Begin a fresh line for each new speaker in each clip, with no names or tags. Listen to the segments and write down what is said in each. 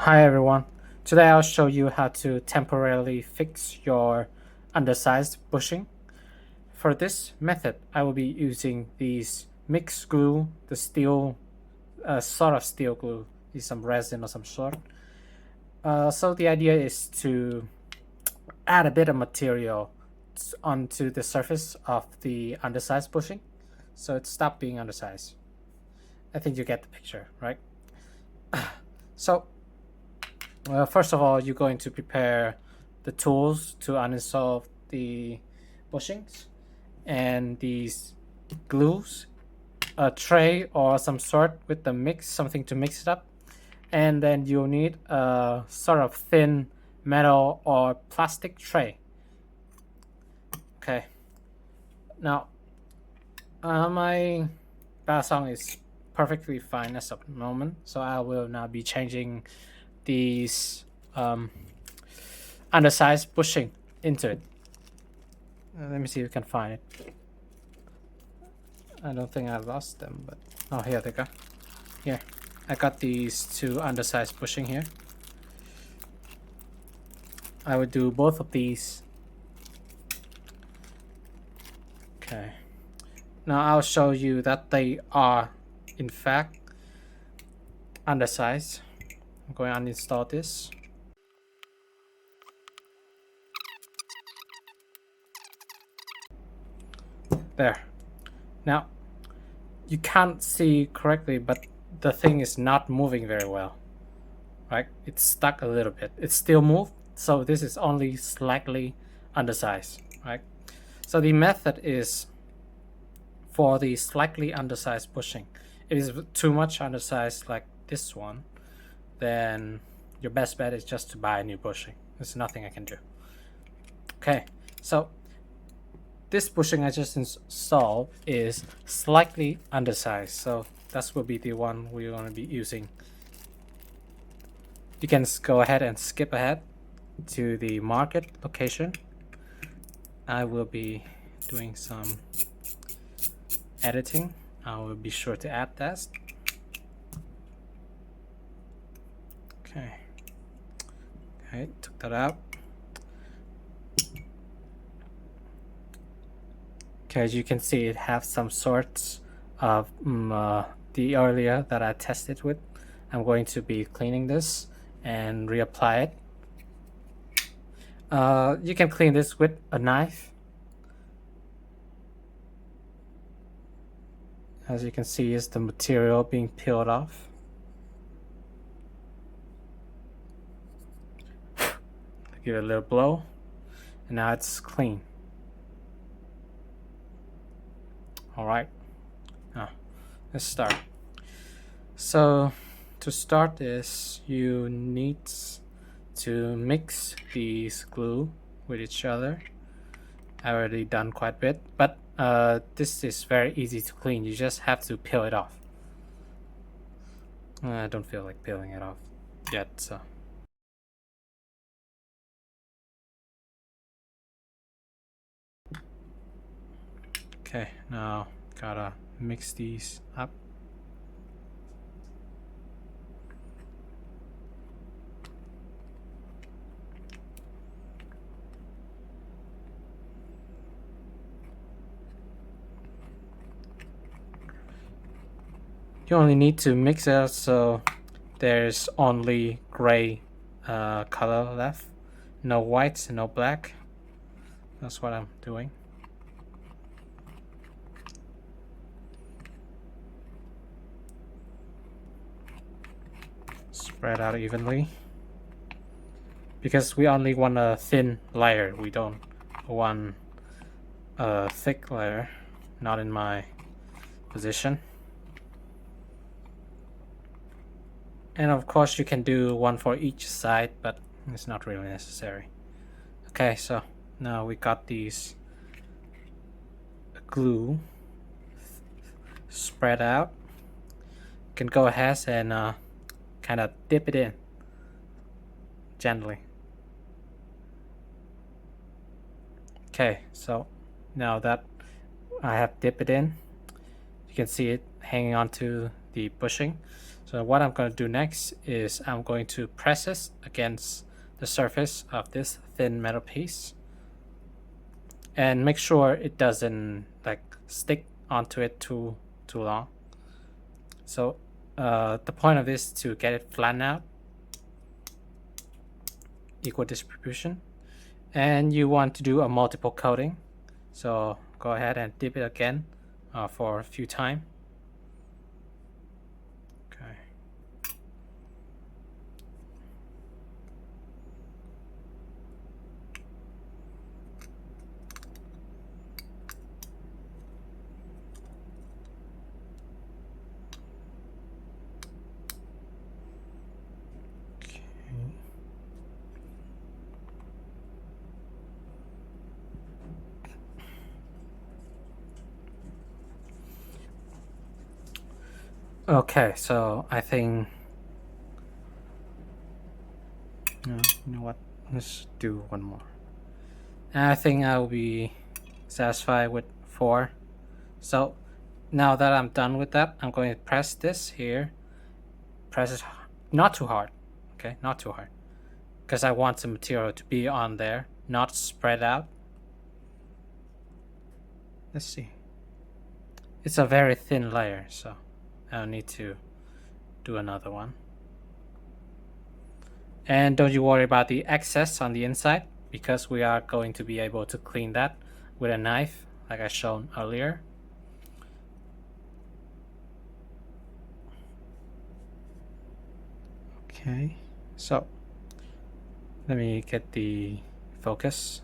Hi everyone. Today I'll show you how to temporarily fix your undersized bushing. For this method, I will be using these mixed glue, the steel, sort of steel glue, is some resin or some sort. So the idea is to add a bit of material onto the surface of the undersized bushing, so it stops being undersized. I think you get the picture, right? So first of all, you're going to prepare the tools to uninstall the bushings and these glues, a tray or some sort with the mix, something to mix it up. And then you'll need a sort of thin metal or plastic tray. Okay. Now, my balisong is perfectly fine as of the moment, so I will now be changing these undersized bushing into it. Let me see if we can find it. I don't think I lost them, but oh, here they go. Here, I got these two undersized bushing here. I would do both of these. Okay. Now I'll show you that they are, in fact, undersized. I'm going to uninstall this. There. Now, you can't see correctly, but the thing is not moving very well. Right? It's stuck a little bit. It still moved, so this is only slightly undersized. Right? So the method is for the slightly undersized bushing. If it's too much undersized like this one, then your best bet is just to buy a new bushing. There's nothing I can do. Okay, so this bushing I just installed is slightly undersized, so that will be the one we're going to be using. You can go ahead and skip ahead to the market location. I will be doing some editing. I will be sure to add that. Okay, took that out. Okay, as you can see, it has some sorts of the earlier that I tested with. I'm going to be cleaning this and reapply it. You can clean this with a knife. As you can see, is the material being peeled off. Give it a little blow, and now it's clean. All right, now let's start. So to start this, you need to mix these glue with each other. I already done quite a bit, but this is very easy to clean. You just have to peel it off. I don't feel like peeling it off yet, so. Okay, now gotta mix these up. You only need to mix it so there's only gray color left. No whites, no black. That's what I'm doing. Spread out evenly. Because we only want a thin layer. We don't want a thick layer. Not in my position. And of course you can do one for each side, but it's not really necessary. Okay, so now we got these glue spread out. You can go ahead and kind of dip it in gently. Okay, so now that I have dipped it in, you can see it hanging onto the bushing. So what I'm going to do next is I'm going to press it against the surface of this thin metal piece and make sure it doesn't like stick onto it too long. So the point of this is to get it flattened out, equal distribution, and you want to do a multiple coating. So go ahead and dip it again for a few times. Okay. Okay, so I think you know what? Let's do one more. And I think I'll be satisfied with 4. So now that I'm done with that, I'm going to press this here. Press it not too hard. Okay, not too hard. Because I want the material to be on there, not spread out. Let's see. It's a very thin layer, so I'll need to do another one. And don't you worry about the excess on the inside, because we are going to be able to clean that with a knife like I shown earlier. Okay, so let me get the focus.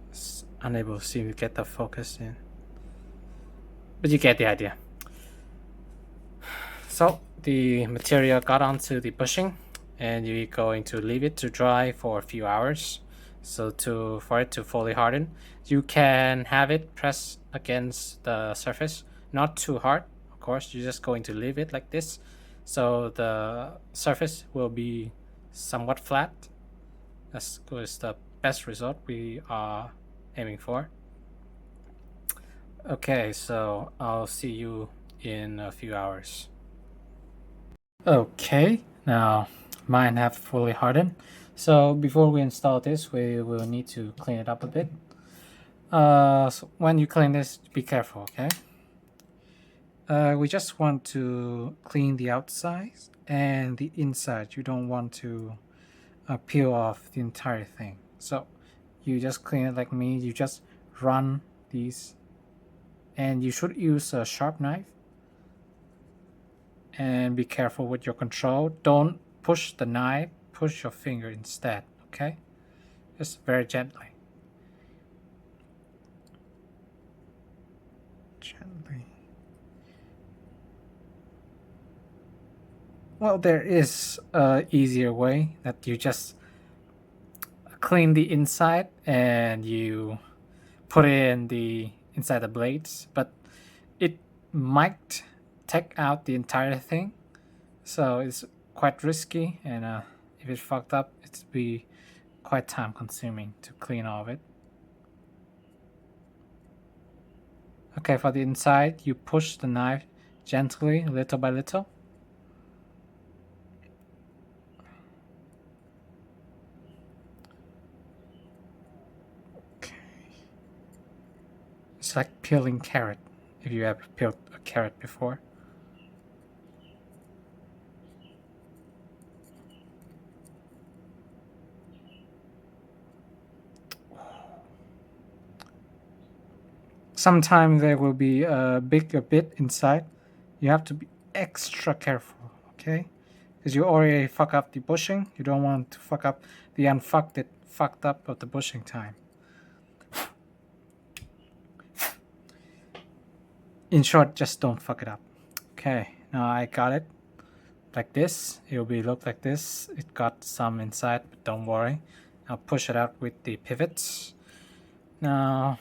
It's unable to seem to get the focus in, but you get the idea. So the material got onto the bushing, and you're going to leave it to dry for a few hours. So for it to fully harden, you can have it press against the surface, not too hard. Of course, you're just going to leave it like this, so the surface will be somewhat flat. That's the best result we are aiming for. Okay, so I'll see you in a few hours. Okay, now mine have fully hardened. So before we install this, we will need to clean it up a bit. So when you clean this, be careful, okay? We just want to clean the outside and the inside. You don't want to peel off the entire thing. So you just clean it like me. You just run these, and you should use a sharp knife. And be careful with your control. Don't push the knife, push your finger instead, okay? Just very gently. Gently. Well, there is a easier way that you just clean the inside and you put it in the inside the blades, but it might take out the entire thing, so it's quite risky, and if it's fucked up, it'd be quite time consuming to clean all of it. Okay, for the inside, you push the knife gently, little by little. Okay. It's like peeling carrot, if you ever peeled a carrot before. Sometimes there will be a bigger bit inside. You have to be extra careful, okay? Because you already fuck up the bushing. You don't want to fuck up the fucked up of the bushing time. In short, just don't fuck it up. Okay, now I got it like this. It will be look like this. It got some inside, but don't worry. I'll push it out with the pivots. Now,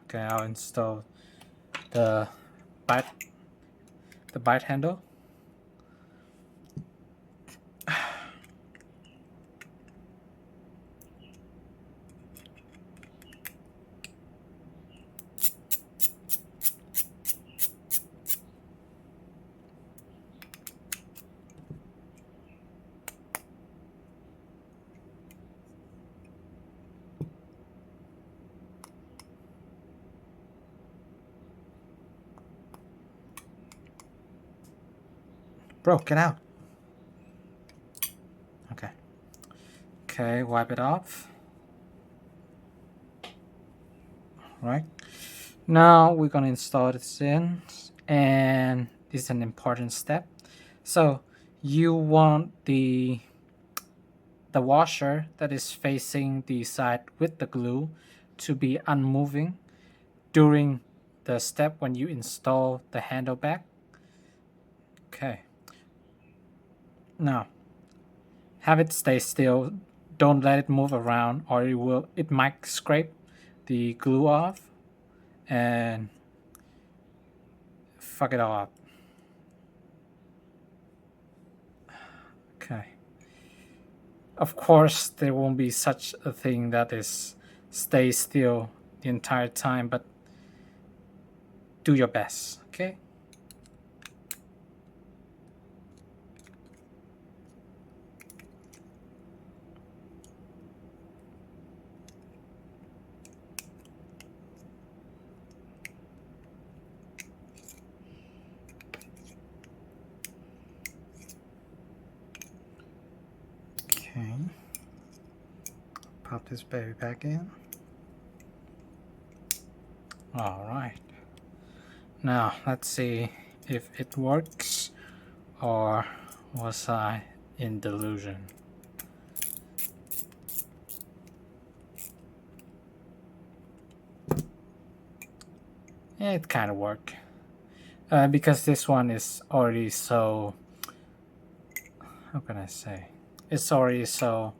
okay, I'll install the bite handle. Bro, get out. Okay. Okay, wipe it off. Right. Now we're gonna install this in, and this is an important step. So you want the washer that is facing the side with the glue to be unmoving during the step when you install the handle back. Okay. Now have it stay still. Don't let it move around, or it might scrape the glue off and fuck it all up. Okay. Of course, there won't be such a thing that is stay still the entire time, but do your best, okay? Okay. Pop this baby back in. All right. Now, let's see if it works, or was I in delusion? It kind of worked. Because this one is already so, how can I say? It's already so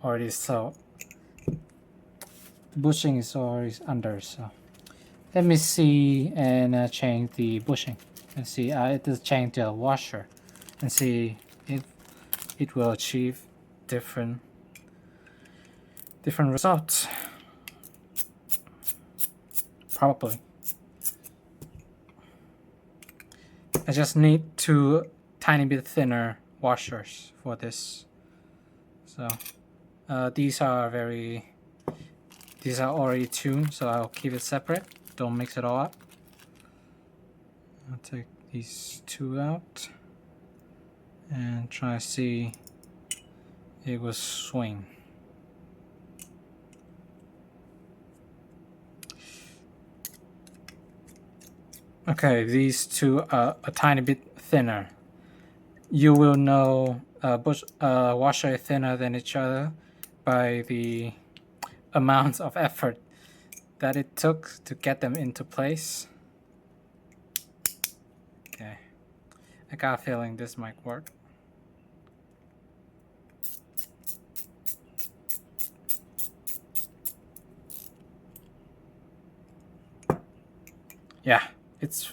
already so, the bushing is already under, so. Let me see and change the bushing. And see, it will change the washer and see if it will achieve different results. Probably. I just need 2 tiny bit thinner washers for this. So these are already tuned, so I'll keep it separate. Don't mix it all up. I'll take these 2 out and try to see it will swing. Okay, these 2 are a tiny bit thinner. You will know washer is thinner than each other by the amount of effort that it took to get them into place. Okay, I got a feeling this might work. Yeah, it's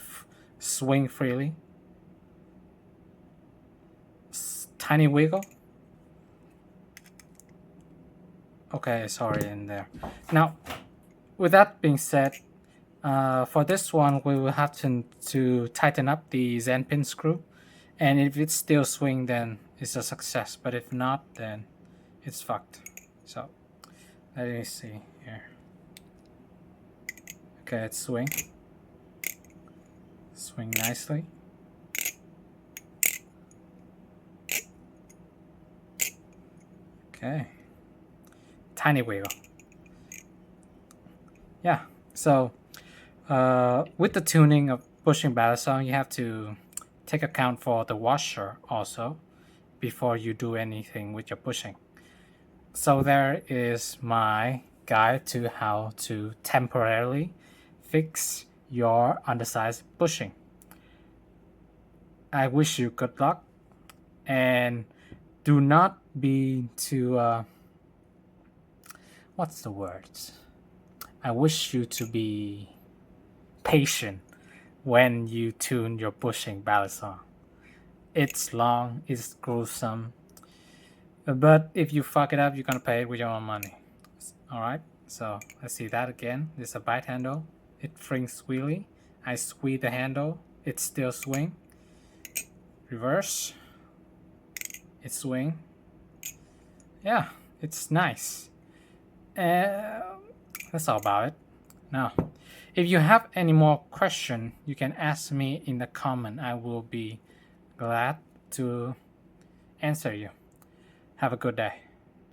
swing freely. Tiny wiggle. Okay, sorry in there. Now, with that being said, for this one, we will have to tighten up the Zen pin screw. And if it's still swing, then it's a success. But if not, then it's fucked. So, let me see here. Okay, it's swing. Swing nicely. Okay. Tiny wiggle. Yeah, so with the tuning of bushing balisong, you have to take account for the washer also before you do anything with your bushing. So there is my guide to how to temporarily fix your undersized bushing. I wish you good luck, and do not be too what's the words? I wish you to be patient when you tune your bushing balisong. It's long, it's gruesome, but if you fuck it up, you're gonna pay it with your own money. Alright, so let's see that again. This is a bite handle. It flings wheelie. I squeeze the handle, it still swing. Reverse. It swing. Yeah, it's nice. That's all about it. Now, If you have any more question, you can ask me in the comment. I will be glad to answer you. Have a good day.